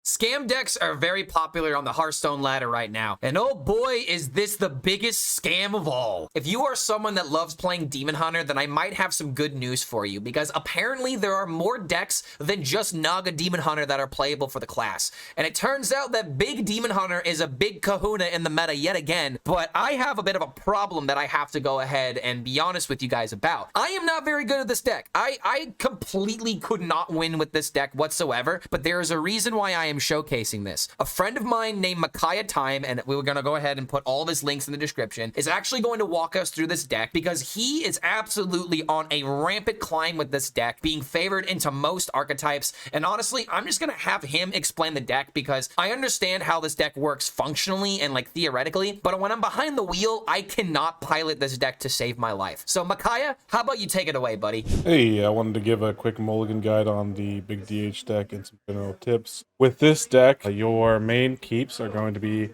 Scam decks are very popular on the Hearthstone ladder right now, and oh boy is this the biggest scam of all. If you are someone that loves playing Demon Hunter, then I might have some good news for you, because apparently there are more decks than just Naga Demon Hunter that are playable for the class. And it turns out that Big Demon Hunter is a big kahuna in the meta yet again, but I have a bit of a problem that I have to go ahead and be honest with you guys about. I am not very good at this deck. I completely could not win with this deck whatsoever, but there is a reason why I am showcasing this. A friend of mine named Makiah Game, and we were going to go ahead and put all of his links in the description, is actually going to walk us through this deck because he is absolutely on a rampant climb with this deck, being favored into most archetypes. And honestly, I'm just going to have him explain the deck because I understand how this deck works functionally and like theoretically, but when I'm behind the wheel, I cannot pilot this deck to save my life. So Makiah, how about you take it away, buddy? Hey, I wanted to give a quick mulligan guide on the big DH deck and some general tips. With this deck, your main keeps are going to be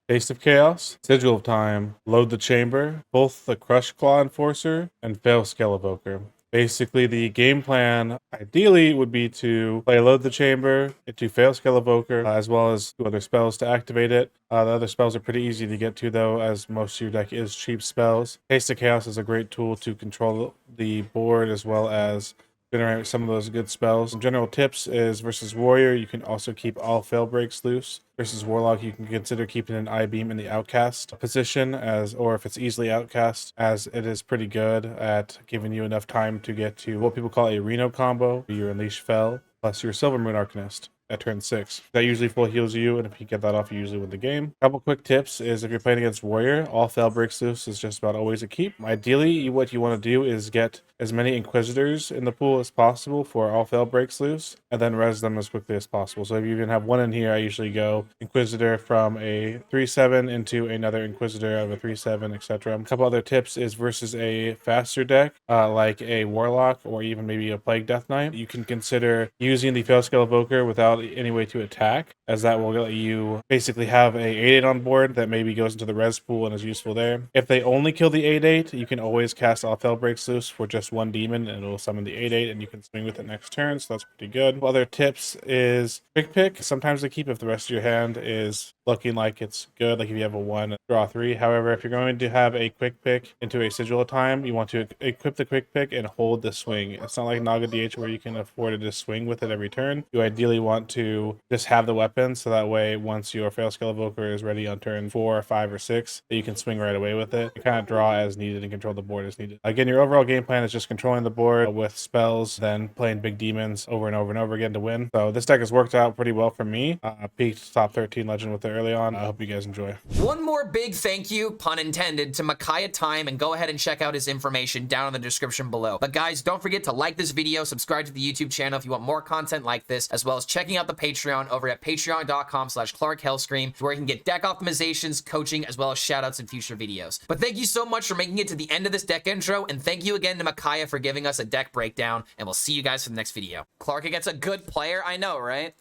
Taste of Chaos, Sigil of Time, Load the Chamber, both the Crush Claw Enforcer, and Fail Scale Evoker. Basically, the game plan ideally would be to play Load the Chamber into Fail Scale Evoker, as well as 2 other spells to activate it. The other spells are pretty easy to get to, though, as most of your deck is cheap spells. Taste of Chaos is a great tool to control the board, as well as generate some of those good spells. Some general tips is versus Warrior, you can also keep all fail breaks loose. Versus Warlock, you can consider keeping an I-Beam in the outcast position, or if it's easily outcast, as it is pretty good at giving you enough time to get to what people call a Reno combo, your Unleash Fel, plus your Silver Moon Arcanist at turn 6. That usually full heals you, and if you get that off, you usually win the game. Couple quick tips is if you're playing against Warrior, all fail breaks loose is just about always a keep. Ideally, what you want to do is get as many Inquisitors in the pool as possible for all fail breaks loose, and then res them as quickly as possible. So if you even have one in here, I usually go Inquisitor from a 3/7 into another Inquisitor of a 3/7, etc. A couple other tips is versus a faster deck, like a Warlock or even maybe a Plague Death Knight, you can consider using the Fail Scale Evoker without any way to attack, as that will let you basically have a 8/8 on board that maybe goes into the res pool and is useful there. If they only kill the 8/8, you can always cast All Fail Breaks Loose for just one demon and it'll summon the 8/8 and you can swing with it next turn, so that's pretty good. Other tips is Quick Pick. Sometimes they keep if the rest of your hand is looking like it's good, like if you have a 1, draw 3. However, if you're going to have a Quick Pick into a Sigil of Time, you want to equip the Quick Pick and hold the swing. It's not like Naga DH where you can afford to just swing with it every turn. You ideally want to just have the weapon, so that way once your Fail Scale Evoker is ready on turn 4, 5, or 6, you can swing right away with it. You kind of draw as needed and control the board as needed. Again, your overall game plan is just controlling the board with spells, then playing big demons over and over and over again to win. So this deck has worked out pretty well for me. Peaked top 13 legend with it early on. I hope you guys enjoy. One more big thank you, pun intended, to Makiah Game, and go ahead and check out his information down in the description below. But guys, don't forget to like this video, subscribe to the YouTube channel if you want more content like this, as well as checking out the Patreon over at patreon.com/ClarkHellScream, where you can get deck optimizations, coaching, as well as shoutouts in future videos. But thank you so much for making it to the end of this deck intro, and thank you again to Makiah for giving us a deck breakdown, and we'll see you guys for the next video. Clark against a good player, I know, right?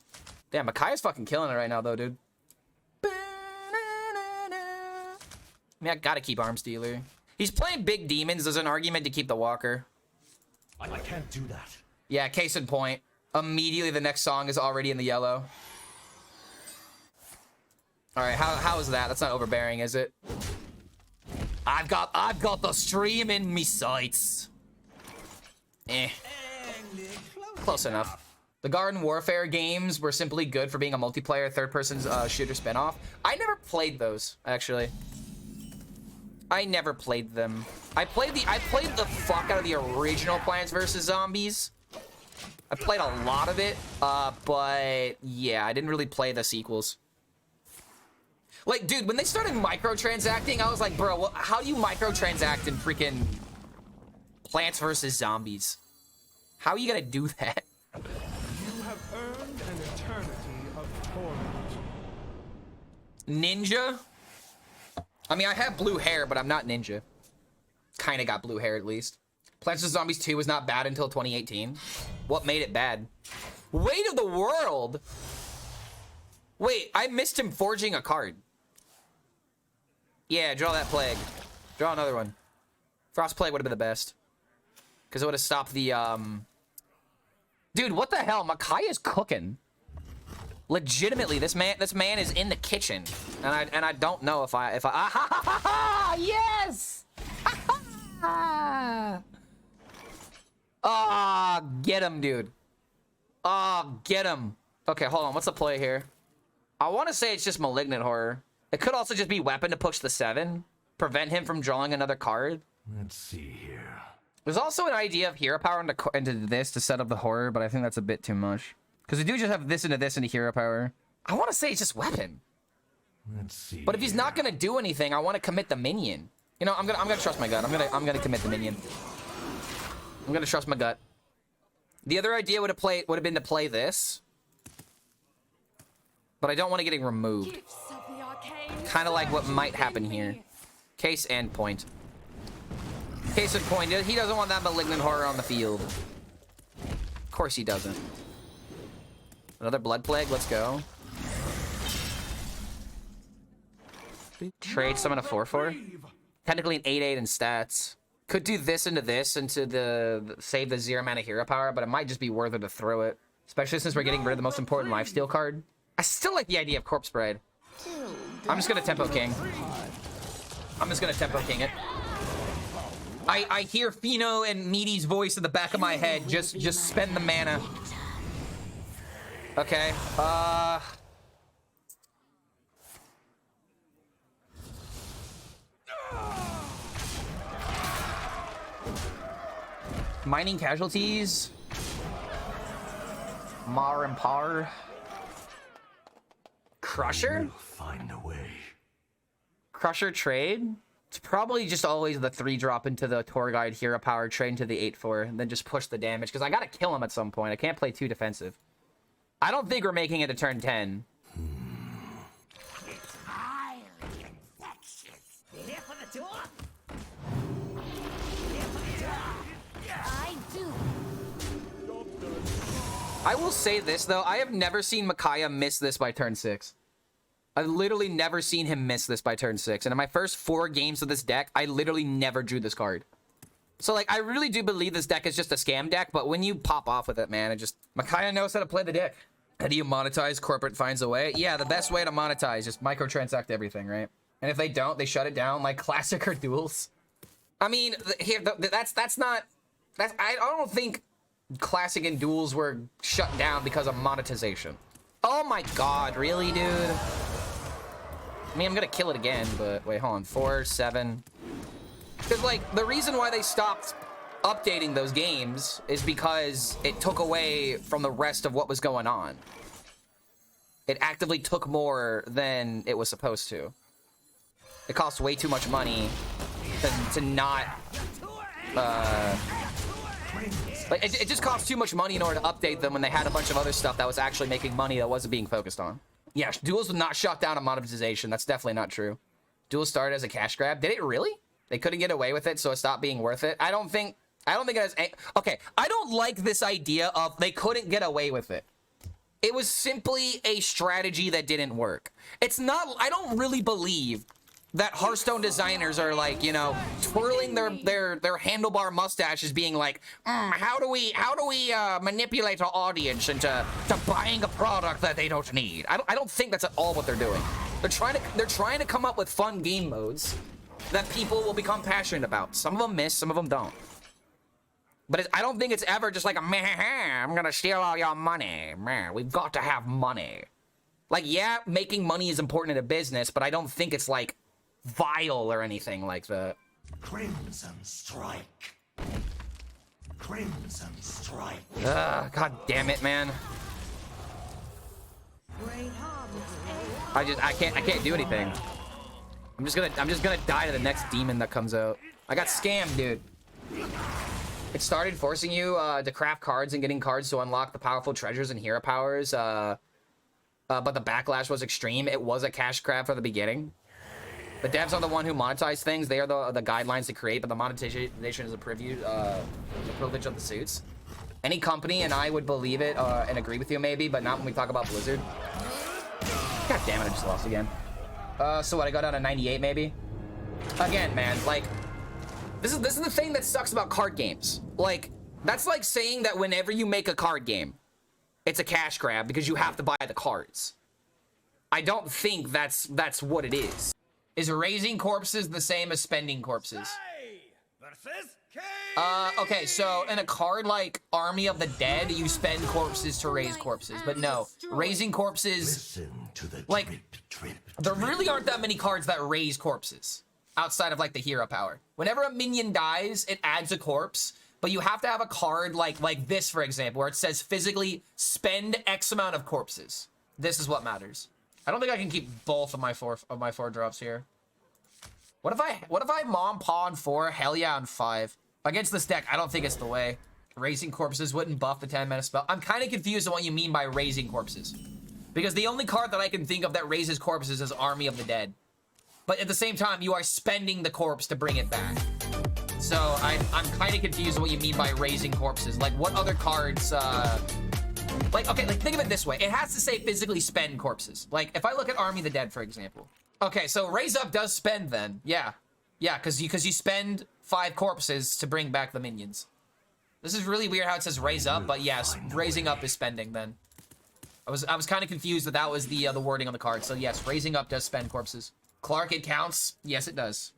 Damn, Makiah's fucking killing it right now, though, dude. I mean, I gotta keep Arms Dealer. He's playing big demons. There's an argument to keep the Walker. I can't do that. Yeah, case in point. Immediately the next song is already in the yellow. Alright, how is that? That's not overbearing, is it? I've got the stream in me sights. Close enough. The Garden Warfare games were simply good for being a multiplayer third-person shooter spinoff. I never played those, actually. I never played them. I played the fuck out of the original Plants vs. Zombies. I played a lot of it, but yeah, I didn't really play the sequels. Like, dude, when they started microtransacting, I was like, bro, how do you microtransact in freaking Plants vs. Zombies? How are you gonna do that? You have earned an eternity of torment. Ninja? I mean, I have blue hair, but I'm not ninja. Kinda got blue hair, at least. Plants vs. Zombies 2 was not bad until 2018. What made it bad? Weight of the World? Wait, I missed him forging a card. Yeah, draw that Plague. Draw another one. Frost Plague would have been the best. Because it would have stopped the, Dude, what the hell? Makiah's cooking. Legitimately, this man is in the kitchen, and I don't know if I yes. Ah, get him, dude. Ah, get him. Okay, hold on. What's the play here? I want to say it's just Malignant Horror. It could also just be Weapon to push the 7, prevent him from drawing another card. Let's see here. There's also an idea of Hero Power into this to set up the Horror, but I think that's a bit too much. Because we do just have this into Hero Power. I want to say it's just Weapon. Let's see. But if he's not gonna do anything, I want to commit the minion. You know, I'm gonna trust my gut. I'm gonna commit the minion. I'm gonna trust my gut. The other idea would have been to play this, but I don't want to get removed. Kind of like what might happen here. Case and point. Case in point, he doesn't want that Malignant Horror on the field. Of course he doesn't. Another Blood Plague, let's go. Trade summon a 4/4. Technically an 8/8 in stats. Could do this into the save the 0 mana Hero Power, but it might just be worth it to throw it. Especially since we're getting rid of the most important lifesteal card. I still like the idea of Corpse Bride. I'm just gonna Tempo King. I'm just gonna Tempo King it. I hear Fino and Meaty's voice in the back of my head. Just spend the mana. Okay. Mining Casualties. Mar and Par. Crusher? Find a way. Crusher trade? It's probably just always the 3-drop into the Tour Guide Hero Power, trade into the 8/4, and then just push the damage, because I gotta kill him at some point. I can't play too defensive. I don't think we're making it to turn 10. It's highly infectious. Here for the door? I do. I will say this, though. I have never seen Makiah miss this by turn 6. I've literally never seen him miss this by turn 6. And in my first 4 games of this deck, I literally never drew this card. So, like, I really do believe this deck is just a scam deck, but when you pop off with it, man, it just... Makiah knows how to play the deck. How do you monetize? Corporate finds a way? Yeah, the best way to monetize, just microtransact everything, right? And if they don't, they shut it down, like Classic or Duels. I mean, that's not... I don't think Classic and Duels were shut down because of monetization. Oh my god, really, dude? I mean, I'm gonna kill it again, but wait, hold on. 4, 7. Because, like, the reason why they stopped updating those games is because it took away from the rest of what was going on. It actively took more than it was supposed to. It cost way too much money to not... like, it just cost too much money in order to update them when they had a bunch of other stuff that was actually making money that wasn't being focused on. Yeah, Duels was not shut down on monetization. That's definitely not true. Duels started as a cash grab. Did it really? They couldn't get away with it, so it stopped being worth it. I don't think it has... Okay, I don't like this idea of they couldn't get away with it. It was simply a strategy that didn't work. It's not... I don't really believe that Hearthstone designers are, like, you know, twirling their handlebar mustaches, being like, how do we manipulate our audience into buying a product that they don't need? I don't think that's at all what they're doing. They're trying to come up with fun game modes that people will become passionate about. Some of them miss, some of them don't. But I don't think it's ever just like, I'm gonna steal all your money. Man, we've got to have money. Like, yeah, making money is important in a business, but I don't think it's like vile or anything like that. Crimson Strike. Crimson Strike. God damn it, man. I can't do anything. I'm just gonna die to the next demon that comes out. I got scammed, dude. It started forcing you to craft cards and getting cards to unlock the powerful treasures and hero powers. But the backlash was extreme. It was a cash grab for the beginning. The devs are the one who monetize things. They are the guidelines to create, but the monetization is a preview, the privilege of the suits. Any company, and I would believe it and agree with you maybe, but not when we talk about Blizzard. God damn it, I just lost again. So what, I got down to 98 maybe? Again, man, like, this is the thing that sucks about card games. Like, that's like saying that whenever you make a card game, it's a cash grab because you have to buy the cards. I don't think that's what it is. Is raising corpses the same as spending corpses? Versus K. Okay, so in a card like Army of the Dead, you spend corpses to raise corpses. But no, raising corpses, like, there really aren't that many cards that raise corpses outside of like the hero power. Whenever a minion dies, it adds a corpse, but you have to have a card like this, for example, where it says physically spend X amount of corpses. This is what matters. I don't think I can keep both of my four drops here. What if I mom paw on 4, hell yeah on 5? Against this deck, I don't think it's the way. Raising corpses wouldn't buff the 10-mana spell. I'm kind of confused on what you mean by raising corpses. Because the only card that I can think of that raises corpses is Army of the Dead. But at the same time, you are spending the corpse to bring it back. So I'm kind of confused on what you mean by raising corpses. Like, what other cards, like, okay, like, think of it this way. It has to say physically spend corpses. Like, if I look at Army of the Dead, for example. Okay, so raise up does spend then. Yeah. Yeah, because you spend 5 corpses to bring back the minions. This is really weird how it says raise up, but yes, raising up is spending then. I was kind of confused that was the wording on the card. So yes, raising up does spend corpses. Clark, it counts. Yes, it does.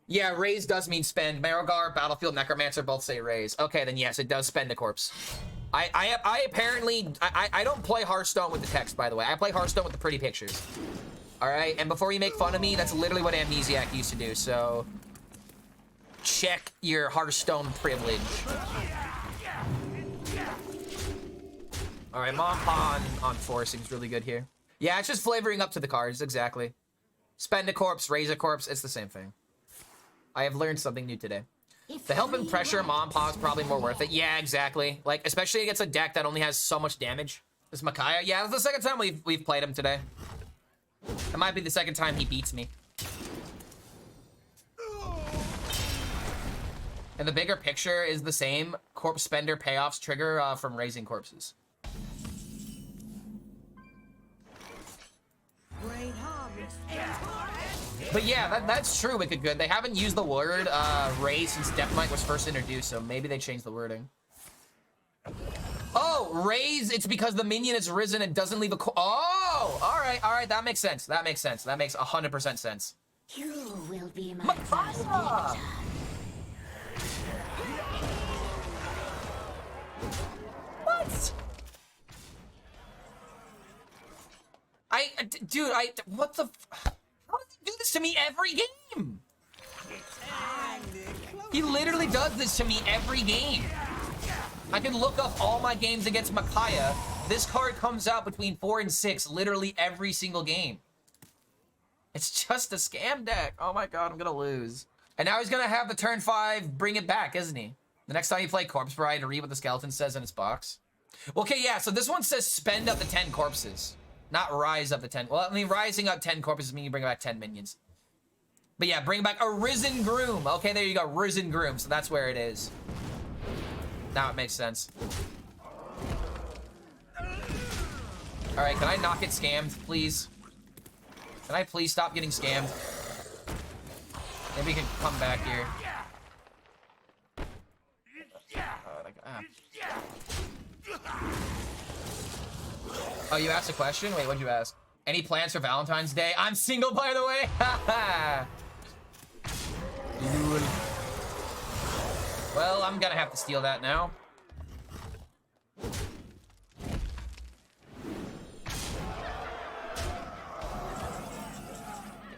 Yeah, raise does mean spend. Marogar, Battlefield, Necromancer both say raise. Okay, then yes, it does spend a corpse. I apparently don't play Hearthstone with the text, by the way. I play Hearthstone with the pretty pictures. All right, and before you make fun of me, that's literally what Amnesiac used to do. So check your Hearthstone privilege. All right, Mom Paw on 4 seems really good here. Yeah, it's just flavoring up to the cards, exactly. Spend a corpse, raise a corpse, it's the same thing. I have learned something new today. The help and pressure Mom Paw is probably more worth it. Yeah, exactly. Like, especially against a deck that only has so much damage. This Makiah, yeah, that's the second time we've played him today. It might be the second time he beats me. And the bigger picture is the same. Corpse Spender payoffs trigger from raising corpses. But yeah, that's true, Wicked Good. They haven't used the word raise since Deathmite was first introduced, so maybe they changed the wording. Oh, raise, it's because the minion is risen and doesn't leave a all right, that makes sense. That makes 100% sense. You will be my Makiah! What? Dude, what the, how does he do this to me every game? He literally does this to me every game. I can look up all my games against Makiah. This card comes out between 4 and 6 literally every single game. It's just a scam deck. Oh my god, I'm gonna lose. And now he's gonna have the turn 5 bring it back, isn't he? The next time you play Corpse Bride, read what the skeleton says in its box. Okay, yeah, so this one says spend up to 10 corpses. Not rise up to 10. Well, I mean, rising up 10 corpses means you bring back 10 minions. But yeah, bring back a Risen Groom. Okay, there you go, Risen Groom. So that's where it is. Now it makes sense. Alright, can I not get scammed, please? Can I please stop getting scammed? Maybe we can come back here. Oh, you asked a question? Wait, what'd you ask? Any plans for Valentine's Day? I'm single, by the way! Haha! Well, I'm gonna have to steal that now.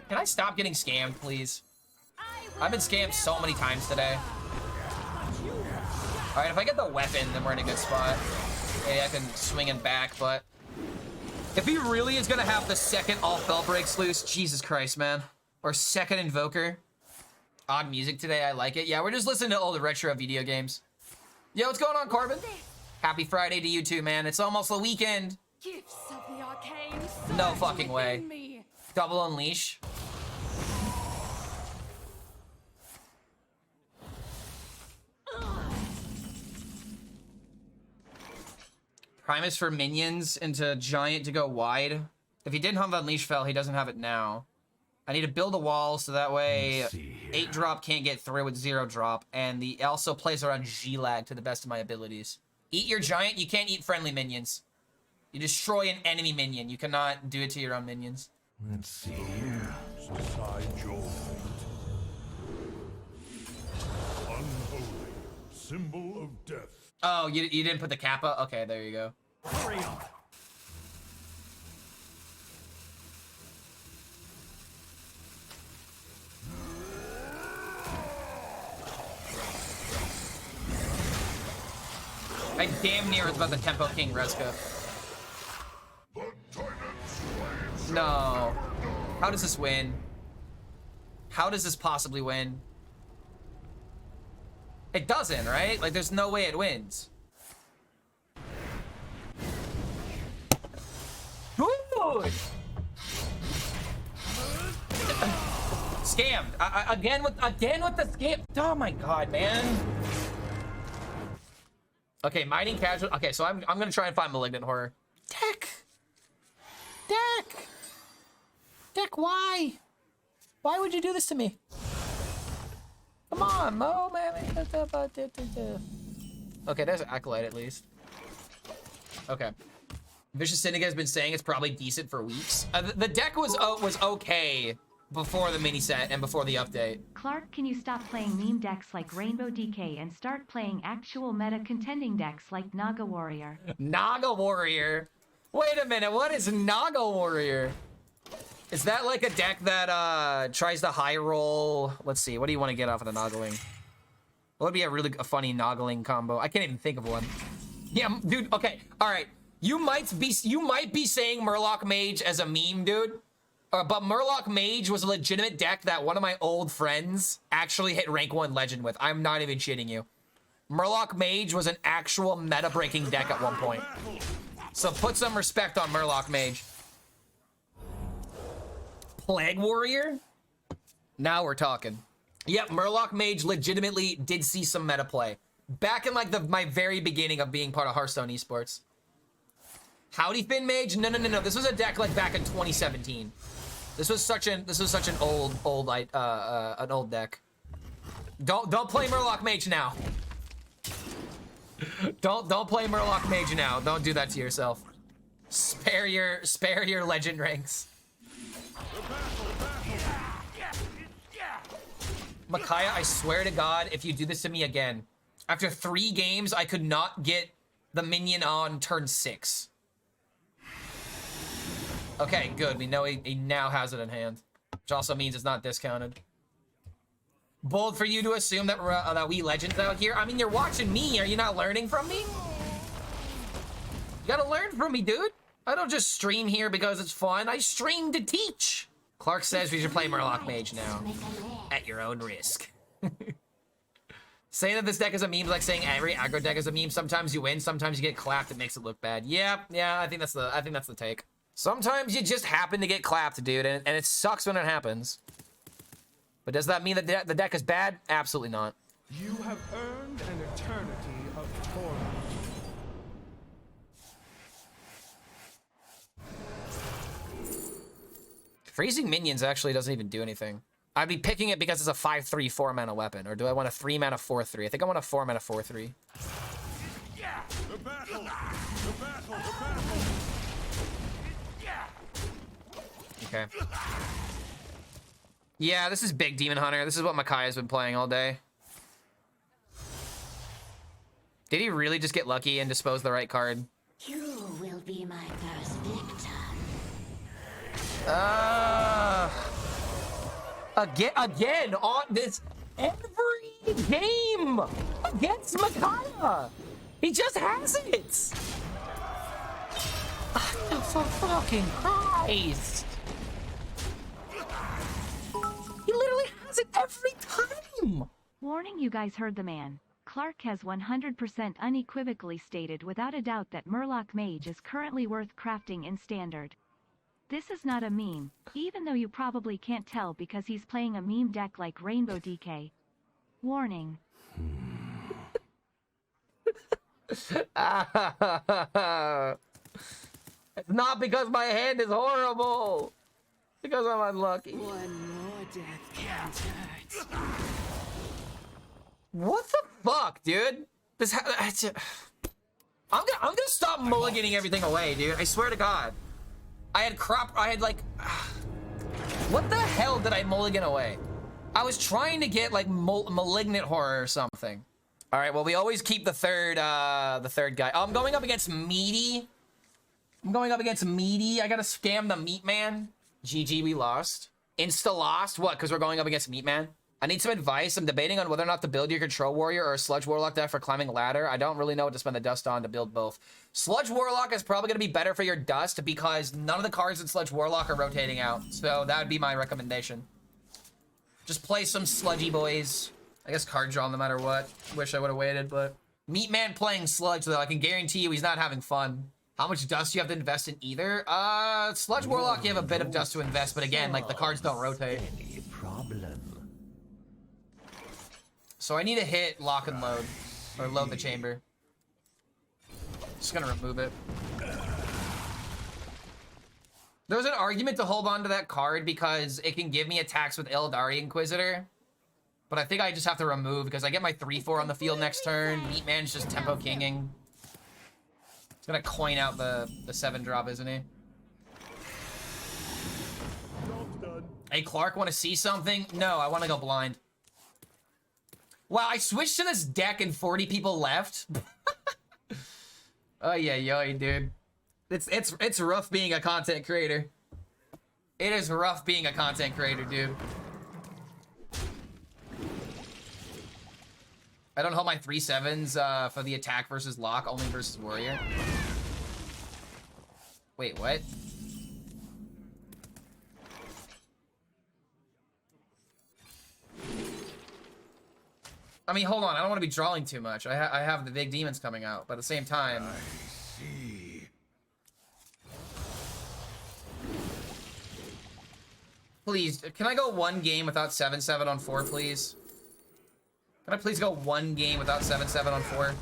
Can I stop getting scammed, please? I've been scammed so many times today. Alright, if I get the weapon, then we're in a good spot. Maybe I can swing it back, but... if he really is gonna have the second all spell breaks loose, Jesus Christ, man. Or second invoker. Odd music today, I like it. Yeah, we're just listening to old retro video games. Yo, what's going on, Corbin? Happy Friday to you too, man. It's almost the weekend. Gifts of the arcane No surge fucking way. within me. Double Unleash. Primus for minions into Giant to go wide. If he didn't have Unleash Fell, he doesn't have it now. I need to build a wall so that way 8-drop can't get through with 0-drop, and the also plays around G-lag to the best of my abilities. Eat your giant. You can't eat friendly minions. You destroy an enemy minion. You cannot do it to your own minions. Let's see here. Decide your fate. Unholy. Symbol of death. Oh, you didn't put the kappa? Okay, there you go. Hurry up. I damn near was about the Tempo King Reska. No. How does this win? How does this possibly win? It doesn't, right? Like, there's no way it wins. Good! Scammed. Again with the scam. Oh my god, man. Okay, mining casual. Okay, so I'm gonna try and find malignant horror. Deck, why? Why would you do this to me? Come on, Mo, man. Okay, there's an acolyte at least. Okay. Vicious Syndicate has been saying it's probably decent for weeks. The deck was okay before the mini set and before the update. Clark, can you stop playing meme decks like Rainbow DK and start playing actual meta contending decks like Naga Warrior? Naga Warrior? Wait a minute, what is Naga Warrior? Is that like a deck that tries to high roll? Let's see, what do you want to get off of the Nagaling? What would be a funny Nagaling combo? I can't even think of one. Yeah, dude, okay, all right. You might be saying Murloc Mage as a meme, dude. But Murloc Mage was a legitimate deck that one of my old friends actually hit rank 1 legend with. I'm not even shitting you. Murloc Mage was an actual meta-breaking deck at one point. So put some respect on Murloc Mage. Plague Warrior? Now we're talking. Yep, Murloc Mage legitimately did see some meta play. Back in like my very beginning of being part of Hearthstone esports. Howdy Fin Mage? No. This was a deck like back in 2017. This was such an old deck. Don't play Murloc Mage now. Don't play Murloc Mage now. Don't do that to yourself. Spare your legend ranks. Makiah, I swear to God, if you do this to me again, after 3 games, I could not get the minion on turn 6. Okay, good. We know he now has it in hand, which also means it's not discounted. Bold for you to assume that that we legends out here. I mean, you're watching me. Are you not learning from me? You gotta learn from me, dude. I don't just stream here because it's fun. I stream to teach. Clark says we should play Murloc Mage now. At your own risk. Saying that this deck is a meme is like saying every aggro deck is a meme. Sometimes you win, sometimes you get clapped. It makes it look bad. Yeah, I think that's the take. Sometimes you just happen to get clapped, dude, and it sucks when it happens. But does that mean that the deck is bad? Absolutely not. You have earned an eternity of torment. Freezing minions actually doesn't even do anything. I'd be picking it because it's a 5/3 4-mana weapon, or do I want a 3-mana 4/3? I think I want a 4-mana 4/3. The battle! Okay. Yeah, this is big Demon Hunter. This is what Makiah's been playing all day. Did he really just get lucky and dispose the right card? You will be my first victim. Again on this every game against Makiah. He just has it. Oh, for fucking Christ. He literally has it every time. Warning, you guys heard the man. Clark has 100% unequivocally stated without a doubt that Murloc Mage is currently worth crafting in Standard. This is not a meme, even though you probably can't tell because he's playing a meme deck like Rainbow DK. Warning. It's not because my hand is horrible. Because I'm unlucky. One more death can't hurt. What the fuck, dude? I'm gonna stop mulliganing everything away, dude. I swear to God. I had like... What the hell did I mulligan away? I was trying to get like malignant horror or something. All right, well, we always keep the third guy. Oh, I'm going up against Meaty. I gotta scam the Meatman. GG, we lost. Insta lost? What, because we're going up against Meatman? I need some advice. I'm debating on whether or not to build your Control Warrior or a Sludge Warlock deck for climbing ladder. I don't really know what to spend the dust on to build both. Sludge Warlock is probably going to be better for your dust because none of the cards in Sludge Warlock are rotating out. So that would be my recommendation. Just play some sludgy boys. I guess card draw no matter what. Wish I would have waited, but... Meatman playing Sludge, though, I can guarantee you he's not having fun. How much dust do you have to invest in either? Sludge Warlock, you have a bit of dust to invest, but again, like, the cards don't rotate. Any problem? So I need to hit lock and load, or load the chamber. Just gonna remove it. There's an argument to hold on to that card because it can give me attacks with Eldari Inquisitor. But I think I just have to remove because I get my 3/4 on the field next turn. Meatman's just tempo kinging. It's gonna coin out the 7-drop, isn't he? Hey, Clark, want to see something? No, I want to go blind. Wow, I switched to this deck and 40 people left. Oh yeah, dude. It's rough being a content creator. It is rough being a content creator, dude. I don't hold my 3/7s for the attack versus lock, only versus warrior. Wait, what? I mean, hold on. I don't want to be drawing too much. I have the big demons coming out, but at the same time... I see. Please, can I go one game without 7/7 on 4, please? Can I please go one game without 7/7 on 4?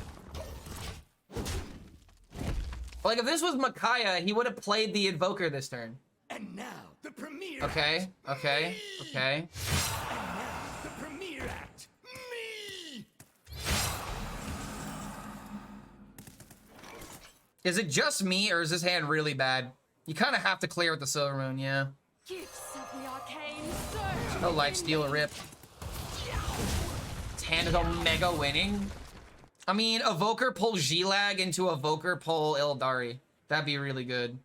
Like, if this was Makiah, he would have played the Invoker this turn. And now the premiere. Okay, okay, okay. The premiere act. Me. Is it just me, or is this hand really bad? You kind of have to clear with the Silver Moon, yeah. Gifts of the arcane surge. No lifesteal or rip. This hand is Omega winning. I mean, Evoker pull G-Lag into Evoker pull Ildari. That'd be really good.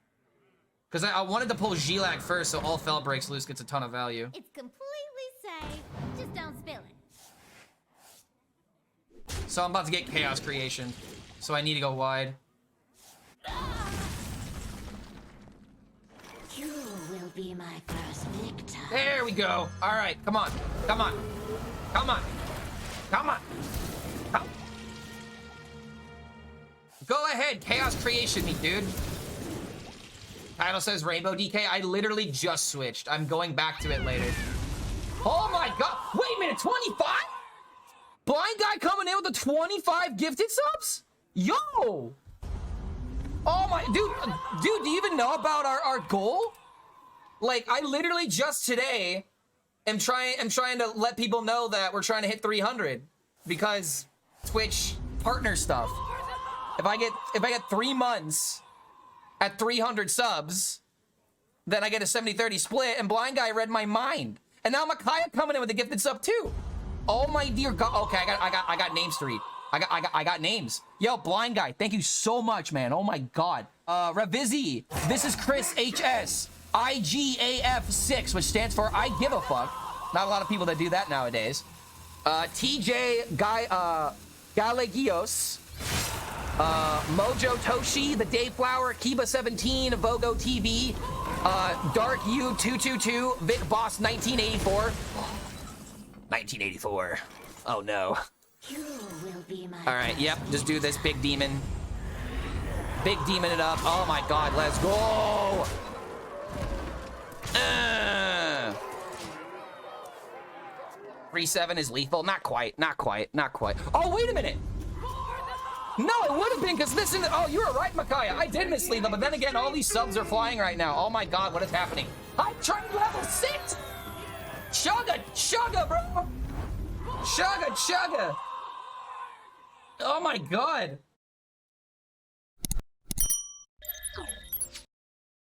Because I wanted to pull G-Lag first, so all Fell Breaks Loose gets a ton of value. It's completely safe. Just don't spill it. So I'm about to get Chaos Creation. So I need to go wide. You will be my first victim. There we go. All right, come on. Come on. Come on. Come on. Come. Go ahead, Chaos Creation me, dude. Title says Rainbow DK. I literally just switched. I'm going back to it later. Oh my god. Wait a minute, 25? Blind guy coming in with the 25 gifted subs? Yo! Oh my, dude, do you even know about our goal? Like, I literally just today am trying to let people know that we're trying to hit 300 because Twitch partner stuff. If I get 3 months at 300 subs, then I get a 70-30 split, and Blind Guy read my mind. And now Makiah coming in with a gifted sub too. Oh my dear god. Okay, I got names to read. I got names. Yo, Blind Guy, thank you so much, man. Oh my god. Ravizi, this is Chris HS. IGAF6, which stands for I give a fuck. Not a lot of people that do that nowadays. TJ Galegios. Mojo Toshi, The Dayflower, Kiba17, Vogo TV, Dark U222, Vic Boss 1984. 1984. Oh no. You will be my Alright, yep, just do this big demon. Big demon it up. Oh my god, let's go! 3/7 is lethal. Not quite, not quite, not quite. Oh, wait a minute! No, it would have been, because this is... Oh, you were right, Makiah. I did miss lethal, but then again, all these subs are flying right now. Oh my god, what is happening? I'm trying level 6! Chugga, bro! Chugga! Oh my god!